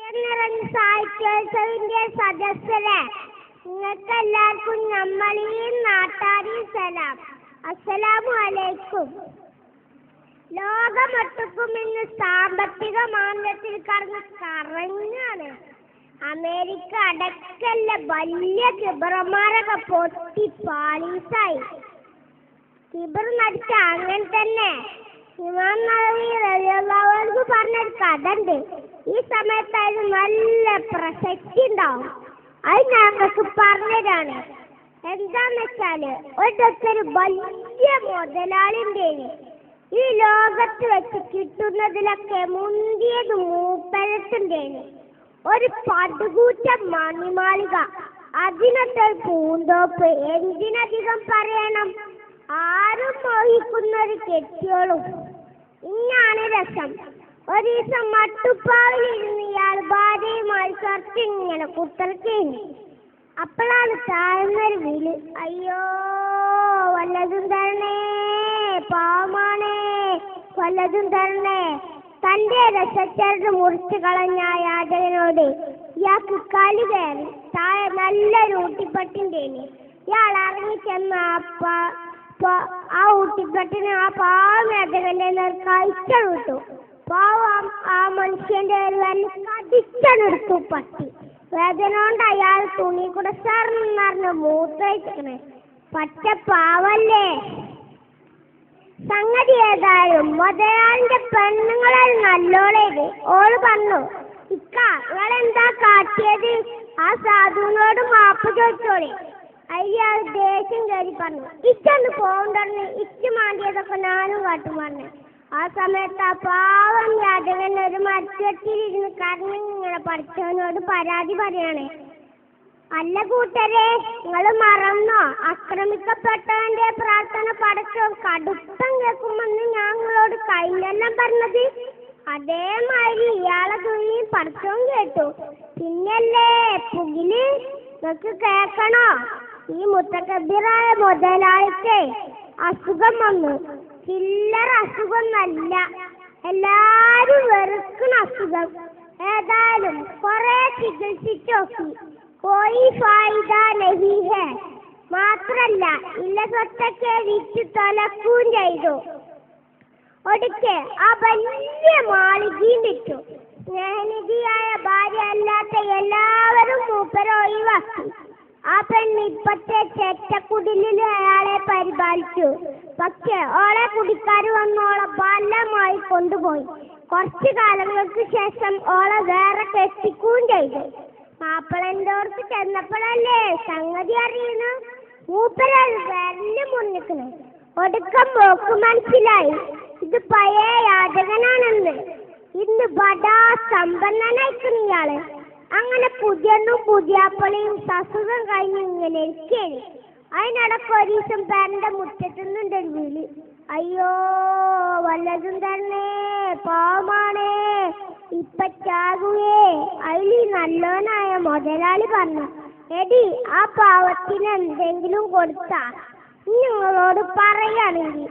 ഹൃദയം സാഹിത്യോത്സവിന്റെ സദസ്സരെ നിങ്ങൾക്ക് എല്ലാവർക്കും നമ്മളെയും നാട്ടാരെയും സലാം. അസ്സലാമു അലൈക്കും. ലോകമൊട്ടുക്കും ഇന്ന് സാമ്പത്തിക മാന്ദ്യത്തിൽ കറങ്ങാണ്. അമേരിക്ക അടക്കല്ല വലിയ കിബറന്മാരൊക്കെ പൊട്ടി പാളീസായി. കിബർ നടിച്ച അങ്ങനെ തന്നെ ഇമാം നവവി റളിയല്ലാഹു അൻഹു പറഞ്ഞൊരു കഥ ഉണ്ട്. ഈ സമയത്ത് അതിന് നല്ല പ്രസക്തി ഉണ്ടാവും. അത് ഞങ്ങൾക്ക് പറഞ്ഞതാണ്. എന്താന്ന് വെച്ചാല് ഒരു വലിയ മുതലാളിൻ്റെ ഈ ലോകത്ത് വെച്ച് കിട്ടുന്നതിലൊക്കെ മുന്തിയത് മൂപ്പരത്തുണ്ടേന് ഒരു പടുകൂറ്റ മണിമാളിക, അതിനൊക്കെ പൂന്തോപ്പ്. എന്തിനധികം പറയണം, ആരും മോഹിക്കുന്ന ഒരു കെട്ടിയോളും. ഇന്നാണ് രസം. ഒരു ദിവസം മട്ടുപ്പാവിലിരുന്ന് ഇയാൾ ഭാര്യയുമായി ഇങ്ങനെ കുത്തർക്കേന്. അപ്പോഴാണ് താഴ്ന്നൊരു വിളി, അയ്യോ വല്ലതും തരണേ, പാവമാണേ, വല്ലതും തരണേ. തന്റെ രസച്ചരട് മുറിച്ചു കളഞ്ഞ യാചകനോട് ഇയാൾക്ക് കലി കയറി. താഴെ നല്ലൊരു ഊട്ടിപ്പട്ടിണ്ടേന്. ഇയാൾ ഇറങ്ങിച്ചെന്ന ആ ഊട്ടിപ്പട്ടിന് ആ പാവം യാചകന്റെ നേർ കഴിച്ചു. പാവം ആ മനുഷ്യന്റെ കടിച്ചെടുത്തു പട്ടി. വേദന കൊണ്ട് അയാൾ തുണി കൂടെ സാറിന് മൂത്രയിക്കണേ. പച്ച പാവല്ലേ. സംഗതി ഏതായാലും മുതലാളിന്റെ പെണ്ണുങ്ങളെ നല്ലോളേത്. ഓള് പറഞ്ഞു, ഇക്ക നിങ്ങളെന്താ കാട്ടിയത്? ആ സാധുവിനോട് മാപ്പ് ചോദിച്ചോളെ. അയാൾ ദേഷ്യം കയറി പറഞ്ഞു, ഇച്ചൊന്ന് പോകണ്ടെന്ന്, ഇച്ച് മാണ്ടിയതൊക്കെ ഞാനും കാട്ടും പറഞ്ഞു. ആ സമയത്ത് ആ പാവം യാചകൻ ഒരു മരച്ചട്ടിയിലിരുന്ന് കരഞ്ഞിങ്ങനെ പഠിച്ചവനോട് പരാതി പറയണേ, അല്ല കൂട്ടരെ, നിങ്ങൾ മറന്നോ ആക്രമിക്കപ്പെട്ടവന്റെ പ്രാർത്ഥന പടച്ചോ കടുപ്പം കേൾക്കുമെന്ന് ഞങ്ങളോട് കഴിഞ്ഞെല്ലാം പറഞ്ഞത്? അതേമാതിരി ഇയാളെ തുണി പടച്ചോൻ കേട്ടു. പിന്നല്ലേ പുകില്. നിങ്ങൾക്ക് കേൾക്കണോ? ഈ മുത്തക്കബിറായ മുതലാളിക്ക് അസുഖം വന്നു. ചില്ലറ അസുഖമൊന്നല്ല, എല്ലാരും വെറുക്കുന്ന അസുഖം. ഏതായാലും കുറെ ചികിത്സിച്ചു നോക്കി, കോയി ഫായിദ നഹി ഹെ. മാത്രല്ല ഇല്ല സ്വത്തൊക്കെ വിറ്റ് തൊലക്കുകയും ചെയ്തു. ഒടുക്കെ ആ വലിയ മാളികയും വിറ്റു. സ്നേഹനിധിയായ ഭാര്യ അല്ലാത്ത എല്ലാവരും മൂപ്പരെ ഒഴിവാക്കി. ആ പെണ്ണ് ഇപ്പത്തെ ചെറ്റക്കുടിലിൽ അയാളെ പരിപാലിച്ചു. പക്ഷെ ഓളെ കുടിക്കാർ വന്ന് ഓളെ ബലമായി കൊണ്ടുപോയി. കുറച്ചു കാലങ്ങൾക്ക് ശേഷം ഓളെ വേറെ കെട്ടിക്കുകയും ചെയ്തു. മാപ്പിളൻ്റോർക്ക് ചെന്നപ്പോഴല്ലേ സംഗതി അറിയുന്നു. മൂപ്പരാൾ വിരല് മുന്നിക്കണു. ഒടുക്കം പോക്ക് മനസ്സിലായി, ഇത് പഴയ യാചകനാണെന്ന്. ഇന്ന് ബടാ സമ്പന്നനായിക്കുന്നു ഇയാള്. അങ്ങനെ പുതിയണ്ണും പുതിയാപ്പളയും സസുഖം കഴിഞ്ഞ് ഇങ്ങനെ ഇരിക്കേന്. അതിനിടക്ക് ഒരു ദിവസം പേരന്റെ മുറ്റത്തുനിന്നുണ്ട് ഒരു വിളി, അയ്യോ വല്ലതും തരണേ, പാവമാണേ, ഇപ്പൊ ചാകുവേ. അതിൽ നല്ലോനായ മുതലാളി പറഞ്ഞു, എടി ആ പാവത്തിന് എന്തെങ്കിലും കൊടുത്താ നിങ്ങളോട് പറയുകയാണെങ്കിൽ.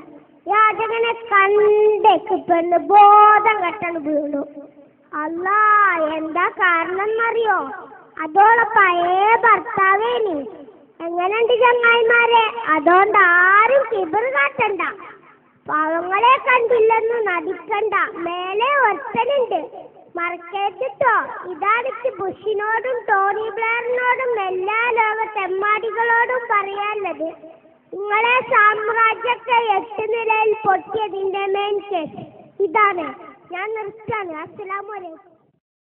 യാചകനെ കണ്ടേക്ക് പെണ്ണ് ബോധം കെട്ടണ് വീണു. അല്ലാ, എന്താ കാരണം എന്നറിയോ? അതോളെ പഴയ ഭർത്താവേനി. എങ്ങനെയുണ്ട് ചങ്ങായിമാരെ? അതുകൊണ്ട് ആരും കിബർ കാട്ടണ്ട, പാവങ്ങളെ കണ്ടില്ലെന്ന് നടിക്കണ്ട. മേലെ ഒരുത്തനുണ്ട്, മറക്കരുതട്ടോ. ഇതാണിച്ച് ബുഷിനോടും ടോണി ബ്ലെയറിനോടും എല്ലാ ലോക തെമ്മാടികളോടും പറയാനുള്ളത്. നിങ്ങളെ സാമ്രാജ്യമൊക്കെ 8 നിലയിൽ പൊട്ടിയതിന്റെ മെയിൻ കേസ് ഇതാണ്. ഞാൻ നിർത്താന്. അസ്സലാമു അലൈക്കും.